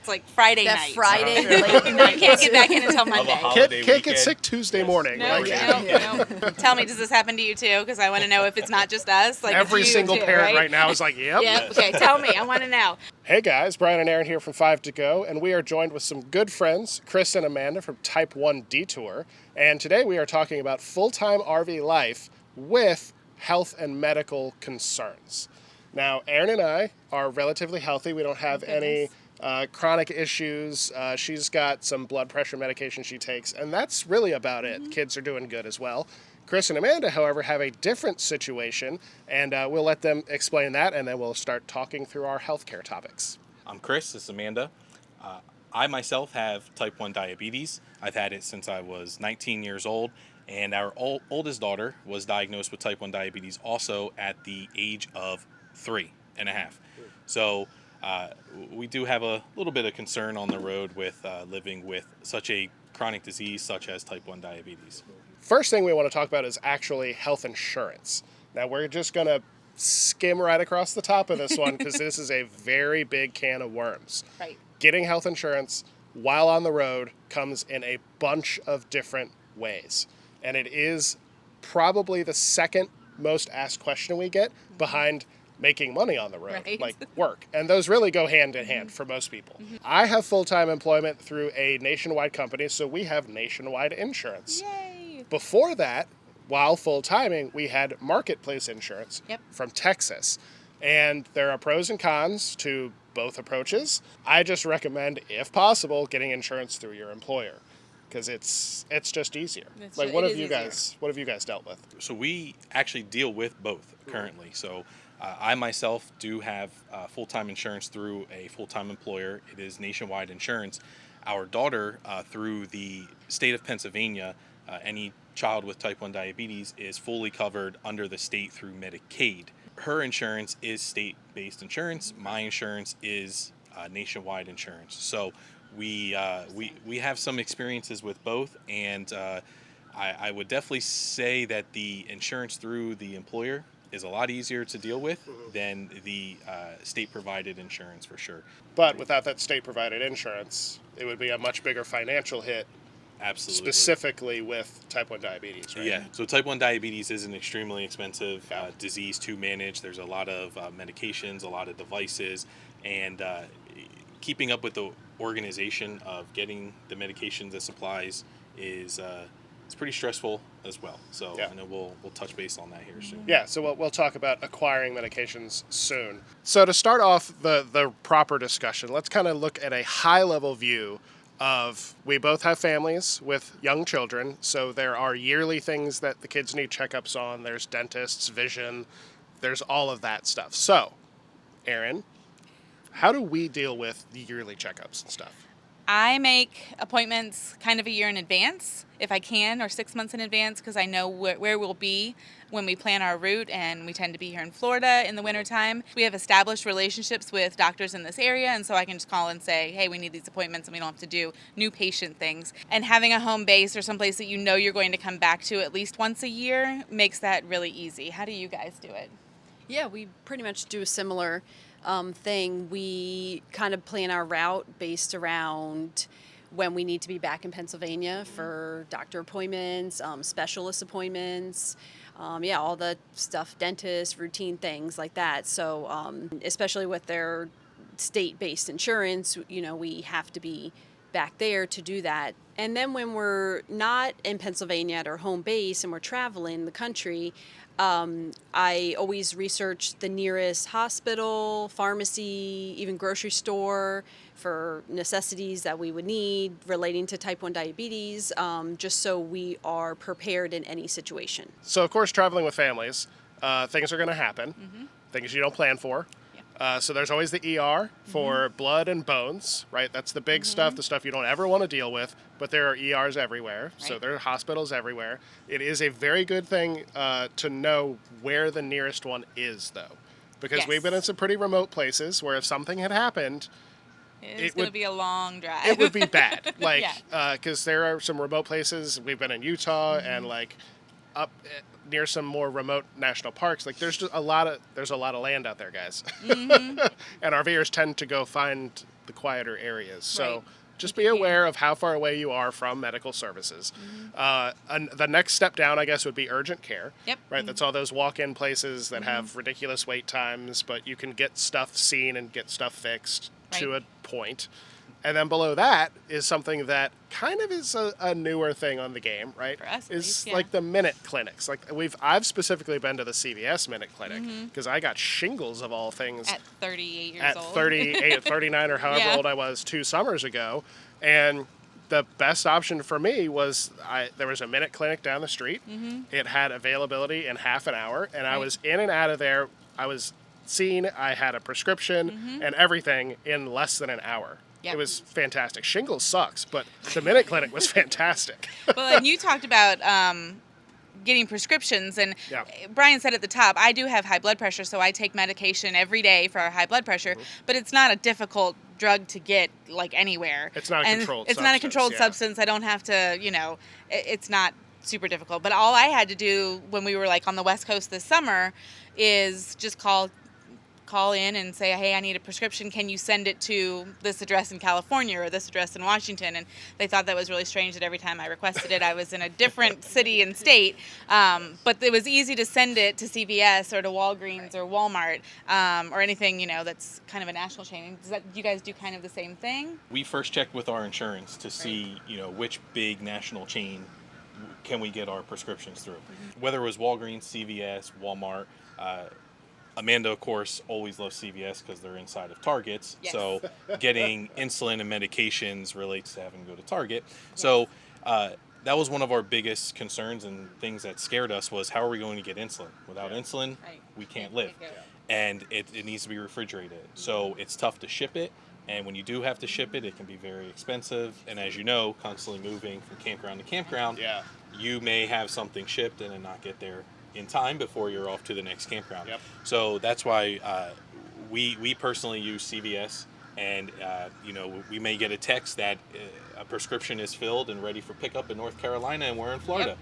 It's like Friday that night. Friday late You night. can't get back in until Monday. Can't get sick Tuesday morning. No, no. Tell me, does this happen to you too? Because I want to know if it's not just us. Like Every it's you single too, parent right right now is like, yep. Yep. Okay, tell me. I want to know. Hey guys, Brian and Aaron here from 5 to Go, and we are joined with some good friends, Chris and Amanda from Type 1 Detour. And today we are talking about full-time RV life with health and medical concerns. Now, Aaron and I are relatively healthy. We don't have any chronic issues. She's got some blood pressure medication she takes, and that's really about it. Kids are doing good as well. Chris and Amanda, however, have a different situation, and we'll let them explain that, and then we'll start talking through our healthcare topics. I'm Chris, this is Amanda. I myself have type 1 diabetes. I've had it since I was 19 years old, and our oldest daughter was diagnosed with type 1 diabetes also at the age of 3.5. So we do have a little bit of concern on the road with living with such a chronic disease such as type 1 diabetes. First thing we want to talk about is actually health insurance. Now, we're just going to skim right across the top of this one because this is a very big can of worms. Right. Getting health insurance while on the road comes in a bunch of different ways. And it is probably the second most asked question we get behind making money on the road, Right. like work. And those really go hand in hand for most people. I have full-time employment through a nationwide company, so we have nationwide insurance. Yay. Before that, while full-timing, we had marketplace insurance from Texas. And there are pros and cons to both approaches. I just recommend, if possible, getting insurance through your employer because it's just easier. What have you guys dealt with? So we actually deal with both currently. So I myself do have full-time insurance through a full-time employer. It is nationwide insurance. Our daughter, through the state of Pennsylvania, any child with type 1 diabetes is fully covered under the state through Medicaid. Her insurance is state-based insurance. My insurance is nationwide insurance. So we have some experiences with both, and I would definitely say that the insurance through the employer is a lot easier to deal with than the state-provided insurance for sure. But without that state-provided insurance, it would be a much bigger financial hit. Absolutely. Specifically with type 1 diabetes, right? Yeah. So type 1 diabetes is an extremely expensive disease to manage. There's a lot of medications, a lot of devices, and keeping up with the organization of getting the medications and supplies is it's pretty stressful as well. So I know we'll touch base on that here soon. Yeah, so we'll talk about acquiring medications soon. So to start off the proper discussion, let's kind of look at a high-level view of, we both have families with young children, so there are yearly things that the kids need checkups on. There's dentists, vision, there's all of that stuff. So, Aaron, how do we deal with the yearly checkups and stuff? I make appointments kind of a year in advance, if I can, or 6 months in advance, because I know where we'll be when we plan our route, and we tend to be here in Florida in the wintertime. We have established relationships with doctors in this area, and so I can just call and say, hey, we need these appointments, and we don't have to do new patient things. And having a home base or someplace that you know you're going to come back to at least once a year makes that really easy. How do you guys do it? Yeah, we pretty much do a similar thing. We kind of plan our route based around when we need to be back in Pennsylvania for doctor appointments, specialist appointments, all the stuff, dentists, routine things like that. So especially with their state-based insurance, we have to be back there to do that. And then when we're not in Pennsylvania at our home base and we're traveling the country, I always research the nearest hospital, pharmacy, even grocery store for necessities that we would need relating to type 1 diabetes, just so we are prepared in any situation. So, of course, traveling with families, things are going to happen, things you don't plan for. So there's always the ER for blood and bones, right? That's the big stuff, the stuff you don't ever want to deal with, but there are ERs everywhere, so there are hospitals everywhere. It is a very good thing to know where the nearest one is, though, because we've been in some pretty remote places where if something had happened, It's going to be a long drive. It would be bad, because there are some remote places. We've been in Utah and up near some more remote national parks. There's just a lot of land out there, guys. And RVers tend to go find the quieter areas. So Right. just be aware of how far away you are from medical services. And the next step down, I guess, would be urgent care. Yep. Right. That's all those walk-in places that have ridiculous wait times, but you can get stuff seen and get stuff fixed to a Right. point. And then below that is something that kind of is a newer thing on the game, right? For us, at is least, yeah. like the minute clinics. Like I've specifically been to the CVS minute clinic because I got shingles of all things At 38 years at old. 38, 39, or however Yeah. old I was 2 summers ago. And the best option for me was there was a minute clinic down the street. It had availability in half an hour, and I Right. was in and out of there. I was seen. I had a prescription and everything in less than an hour. Yep. It was fantastic. Shingles sucks, but the minute clinic was fantastic. Well, and you talked about getting prescriptions, and Yeah. Brian said at the top, I do have high blood pressure, so I take medication every day for high blood pressure, but it's not a difficult drug to get like anywhere. It's not a And controlled It's not a substance, controlled yeah. substance. I don't have to, it's not super difficult. But all I had to do when we were like on the West Coast this summer is just call in and say, hey, I need a prescription. Can you send it to this address in California or this address in Washington? And they thought that was really strange that every time I requested it, I was in a different city and state. But it was easy to send it to CVS or to Walgreens or Walmart or anything, that's kind of a national chain. Do you guys do kind of the same thing? We first checked with our insurance to see, which big national chain can we get our prescriptions through. Whether it was Walgreens, CVS, Walmart. Amanda, of course, always loves CVS because they're inside of Targets. Yes. So getting insulin and medications relates to having to go to Target. So that was one of our biggest concerns and things that scared us was how are we going to get insulin? Without insulin, Right. we can't live. Can't go. And it needs to be refrigerated. So it's tough to ship it. And when you do have to ship it, it can be very expensive. And as you know, constantly moving from campground to campground, Yeah. you may have something shipped and then not get there in time before you're off to the next campground. Yep. So that's why we personally use CVS, and we may get a text that a prescription is filled and ready for pickup in North Carolina, and we're in Florida.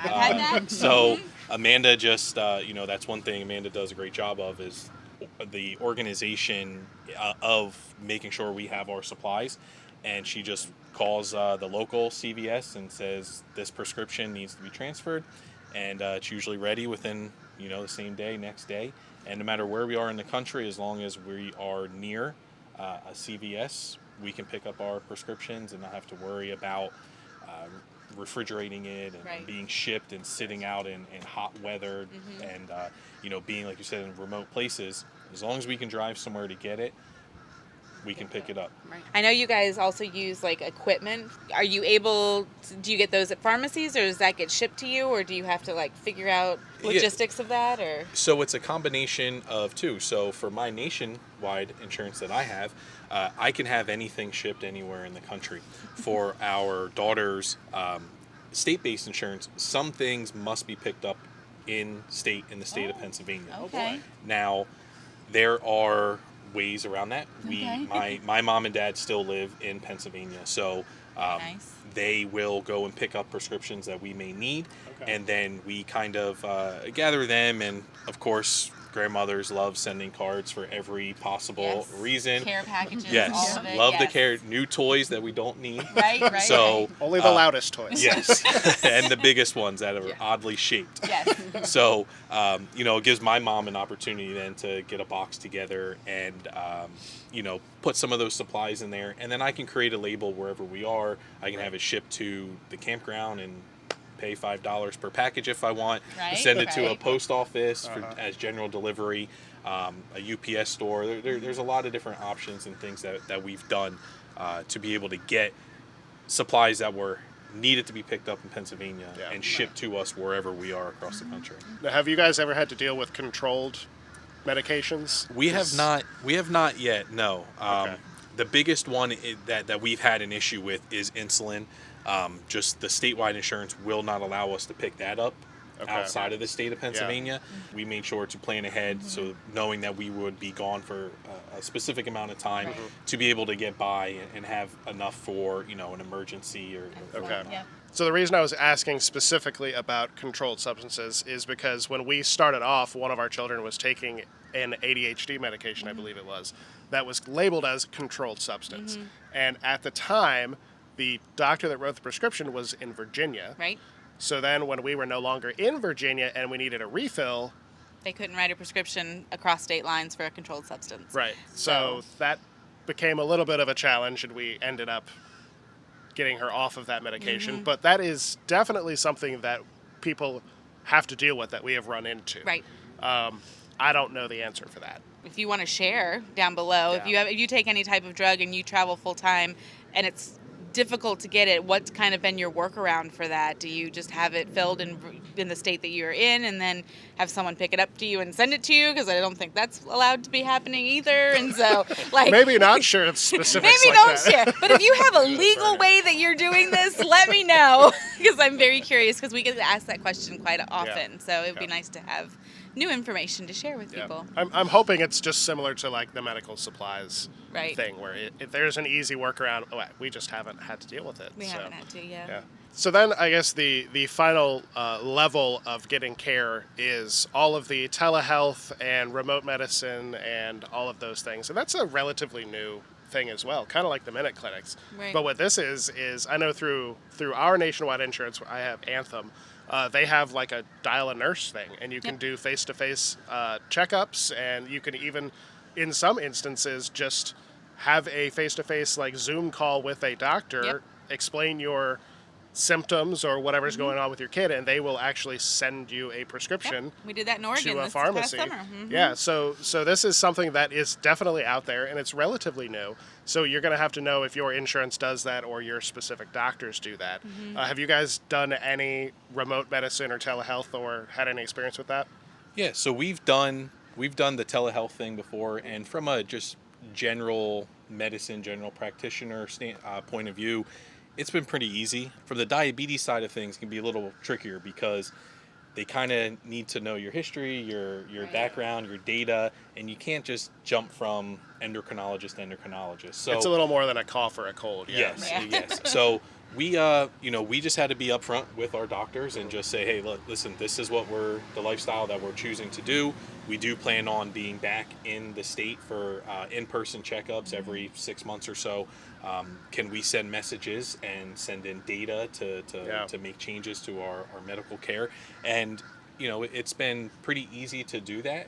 I've had that. So Amanda just, that's one thing Amanda does a great job of is the organization of making sure we have our supplies. And she just calls the local CVS and says this prescription needs to be transferred. And it's usually ready within, the same day, next day. And no matter where we are in the country, as long as we are near a CVS, we can pick up our prescriptions and not have to worry about refrigerating it and Right. being shipped and sitting out in hot weather and, being, like you said, in remote places. As long as we can drive somewhere to get it, we can pick it up. Right. I know you guys also use like equipment. Are you do you get those at pharmacies, or does that get shipped to you, or do you have to like figure out logistics of that, or? So it's a combination of two. So for my nationwide insurance that I have, I can have anything shipped anywhere in the country. For our daughter's state-based insurance, some things must be picked up in the state of Pennsylvania. Okay. Now, there are ways around that. Okay. My mom and dad still live in Pennsylvania, so Nice. they will go and pick up prescriptions that we may need, Okay. and then we kind of gather them. And of course, grandmothers love sending cards for every possible Yes. reason. Care packages. Yes, All of it. love the yes. care. New toys that we don't need. Right. So Only the loudest toys. yes, and the biggest ones that are Yeah. oddly shaped. Yes. So, it gives my mom an opportunity then to get a box together and, put some of those supplies in there. And then I can create a label wherever we are. I can have it shipped to the campground and pay $5 per package if I want. Right, Send it to a right. post office as general delivery, a UPS store. There's a lot of different options and things that we've done to be able to get supplies that were needed to be picked up in Pennsylvania Yeah. and shipped to us wherever we are across the country. Now, have you guys ever had to deal with controlled medications? We have not yet. No. Okay. The biggest one that we've had an issue with is insulin. Just the statewide insurance will not allow us to pick that up Okay. outside of the state of Pennsylvania. We made sure to plan ahead, so knowing that we would be gone for a specific amount of time to be able to get by and have enough for an emergency or Okay. Yeah. So the reason I was asking specifically about controlled substances is because when we started off, one of our children was taking an ADHD medication, I believe it was, that was labeled as controlled substance. And at the time, the doctor that wrote the prescription was in Virginia. Right? So then when we were no longer in Virginia and we needed a refill, They couldn't write a prescription across state lines for a controlled substance. right. So that became a little bit of a challenge, and we ended up getting her off of that medication. But that is definitely something that people have to deal with, that we have run into. Right. I don't know the answer for that. If you want to share down below, Yeah. if you take any type of drug and you travel full time and it's difficult to get it, what's kind of been your workaround for that? Do you just have it filled in the state that you're in and then have someone pick it up to you and send it to you? Because I don't think that's allowed to be happening either. And so, like, Maybe not share specifics maybe like don't that. share. But if you have a legal way that you're doing this, let me know, because I'm very curious, because we get asked that question quite often. So it would be nice to have new information to share with Yeah. people. I'm hoping it's just similar to like the medical supplies Right. thing, where if there's an easy workaround, we just haven't had to deal with it. We so. haven't had to, Yeah. So then I guess the final level of getting care is all of the telehealth and remote medicine and all of those things. And that's a relatively new thing as well, kind of like the Minute Clinics. Right. But what this is I know through our nationwide insurance, I have Anthem, they have like a dial a nurse thing, and you can do face-to-face checkups, and you can even, in some instances, just have a face-to-face like Zoom call with a doctor, explain your symptoms or whatever's going on with your kid, and they will actually send you a prescription We did that in Oregon to a this pharmacy. past summer. Yeah, so this is something that is definitely out there, and it's relatively new. So you're going to have to know if your insurance does that or your specific doctors do that. Have you guys done any remote medicine or telehealth or had any experience with that? Yeah, so we've done the telehealth thing before, and from a just general medicine, general practitioner point of view, it's been pretty easy. From the diabetes side of things, it can be a little trickier because they kind of need to know your history, your background, your data, and you can't just jump from endocrinologist to endocrinologist. So It's a little more than a cough or a cold. Yeah. Yes. So we just had to be upfront with our doctors and just say, hey, look, listen, this is the lifestyle that we're choosing to do. We do plan on being back in the state for in-person checkups every 6 months or so. Can we send messages and send in data to make changes to our medical care? And, it's been pretty easy to do that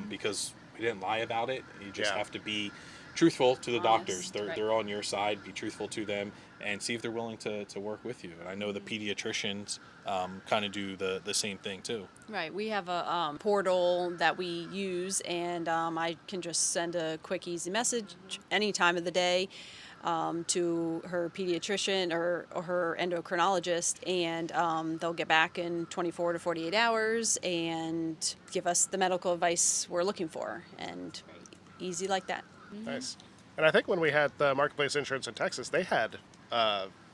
because we didn't lie about it. You just have to be truthful to the doctors. They're on your side. Be truthful to them and see if they're willing to work with you. And I know the pediatricians kind of do the same thing too. Right. We have a portal that we use, and I can just send a quick, easy message any time of the day to her pediatrician or her endocrinologist, and they'll get back in 24 to 48 hours and give us the medical advice we're looking for, and easy like that. Nice. And I think when we had the Marketplace Insurance in Texas, they had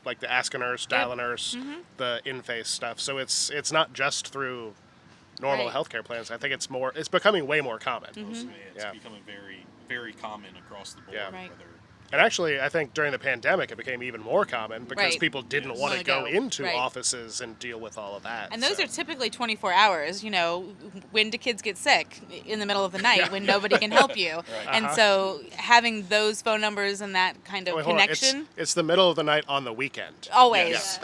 like the Ask a Nurse, Dial a Nurse, the in-face stuff. So it's not just through normal Right. healthcare plans. I think it's becoming way more common. It's becoming very, very common across the board. Yeah. Right. And actually, I think during the pandemic, it became even more common because Right. people didn't want to Wanna go go. into Right. offices and deal with all of that. And those so. are typically 24 hours. When do kids get sick? In the middle of the night when nobody can help you. And so having those phone numbers and that kind of Wait, hold on. connection. It's the middle of the night on the weekend. Always, Yes.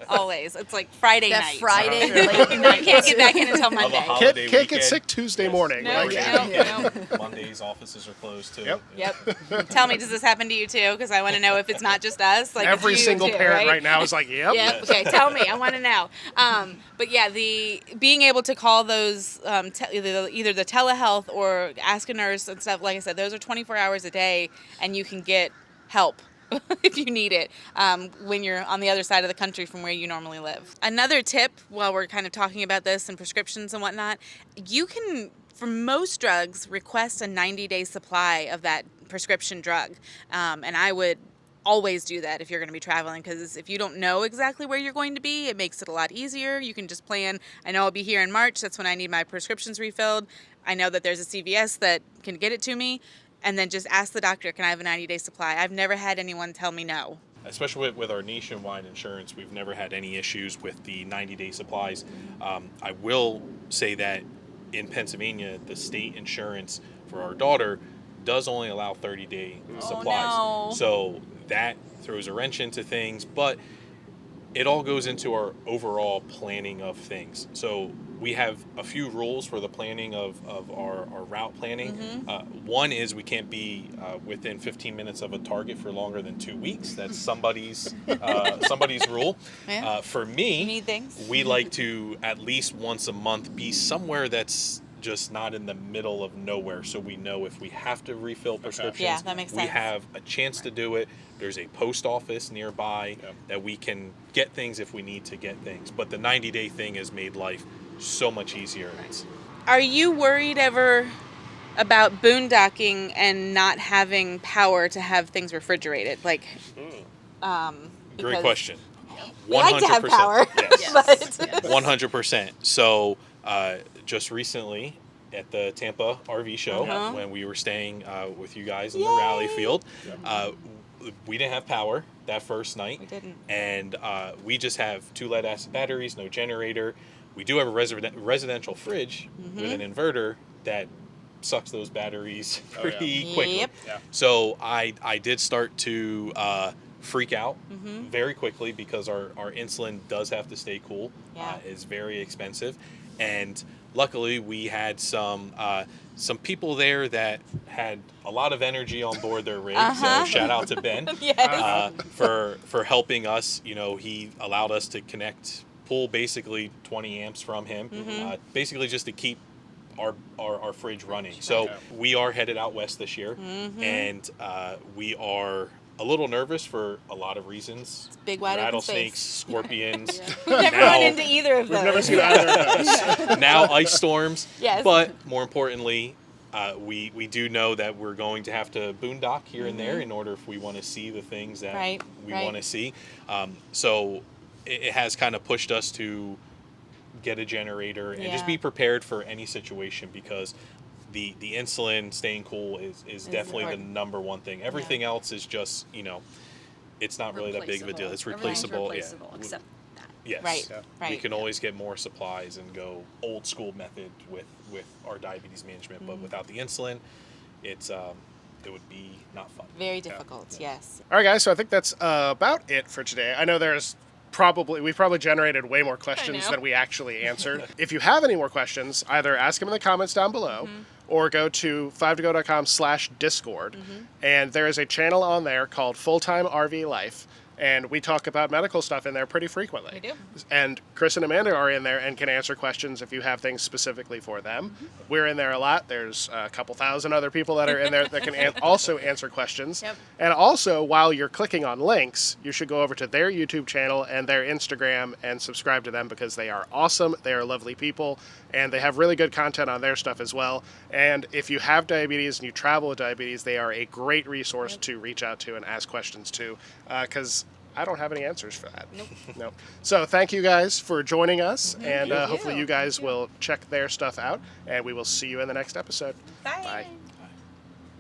always. It's like Friday That night. Friday late night. You can't get back in until Of a Monday. holiday Kid get weekend. sick Tuesday morning. No, Like, no. Mondays offices are closed too. Yep. Yep. Tell me, does this happen to you too? Because I want to know if it's not just us. Like Every it's you single too, parent right now is like, yep. Yep. Okay. Tell me. I want to know. But yeah, the being able to call those either the telehealth or ask a nurse and stuff. Like I said, those are 24 hours a day, and you can get help if you need it when you're on the other side of the country from where you normally live. Another tip, while we're kind of talking about this and prescriptions and whatnot, you can, for most drugs, request a 90-day supply of that prescription drug, and I would always do that if you're going to be traveling, because if you don't know exactly where you're going to be, it makes it a lot easier. You can just plan, I know I'll be here in March, that's when I need my prescriptions refilled. I know that there's a CVS that can get it to me, and then just ask the doctor, can I have a 90-day supply? I've never had anyone tell me no. Especially with our nationwide insurance, we've never had any issues with the 90-day supplies. I will say that in Pennsylvania, the state insurance for our daughter does only allow 30-day supplies. no. So that throws a wrench into things, but it all goes into our overall planning of things. So we have a few rules for the planning of our route planning. One is we can't be within 15 minutes of a target for longer than 2 weeks. That's somebody's rule. Yeah. For You me, need things. we like to at least once a month be somewhere that's just not in the middle of nowhere, so we know if we have to refill prescriptions, Yeah, that makes we sense. have a chance to do it. There's a post office nearby Yep. that we can get things if we need to get things. But the 90-day thing has made life so much easier. It's, Are you worried ever about boondocking and not having power to have things refrigerated? Like, great because question. We like to have 100%. power, Yes. but Yes. 100%. So just recently at the Tampa RV show, Uh-huh. when we were staying with you guys in the rally field, we didn't have power that first night. We didn't. And we just have 2 lead acid batteries, no generator. We do have a residential fridge with an inverter that sucks those batteries pretty quickly. Yep. Yeah. So I did start to freak out very quickly because our insulin does have to stay cool. Yeah. It's very expensive. And luckily we had some people there that had a lot of energy on board their rig. So shout out to Ben Yes. for helping us. You know, he allowed us to pull basically 20 amps from him, basically just to keep our fridge running. So we are headed out west this year, and we are a little nervous for a lot of reasons. big wide open Rattlesnakes, space. scorpions. We've never now, run into either of those. We've never seen either of those. now ice storms. Yes. But more importantly, we do know that we're going to have to boondock here and there in order if we want to see the things that Right, we right. want to see. So it has kind of pushed us to get a generator and just Yeah. be prepared for any situation, because the insulin staying cool is definitely important. the number one thing. Everything else is just, it's not really that big of a deal. It's Everything's replaceable. replaceable Yeah. except that. Yes. Right, Yeah. right. We can always get more supplies and go old school method with our diabetes management, but without the insulin, it would be not fun. Very difficult, yes. All right, guys. So I think that's about it for today. I know we've probably generated way more questions know. than we actually answered. If you have any more questions, either ask them in the comments down below or go to 5togo.com/discord. And there is a channel on there called Fulltime RV Life. And we talk about medical stuff in there pretty frequently. We do. And Chris and Amanda are in there and can answer questions if you have things specifically for them. We're in there a lot. There's a couple thousand other people that are in there that can also answer questions. Yep. And also, while you're clicking on links, you should go over to their YouTube channel and their Instagram and subscribe to them, because they are awesome. They are lovely people, and they have really good content on their stuff as well. And if you have diabetes and you travel with diabetes, they are a great resource to reach out to and ask questions to, because I don't have any answers for that. Nope. So thank you guys for joining us, and hopefully you guys will check their stuff out, and we will see you in the next episode. Bye. Bye.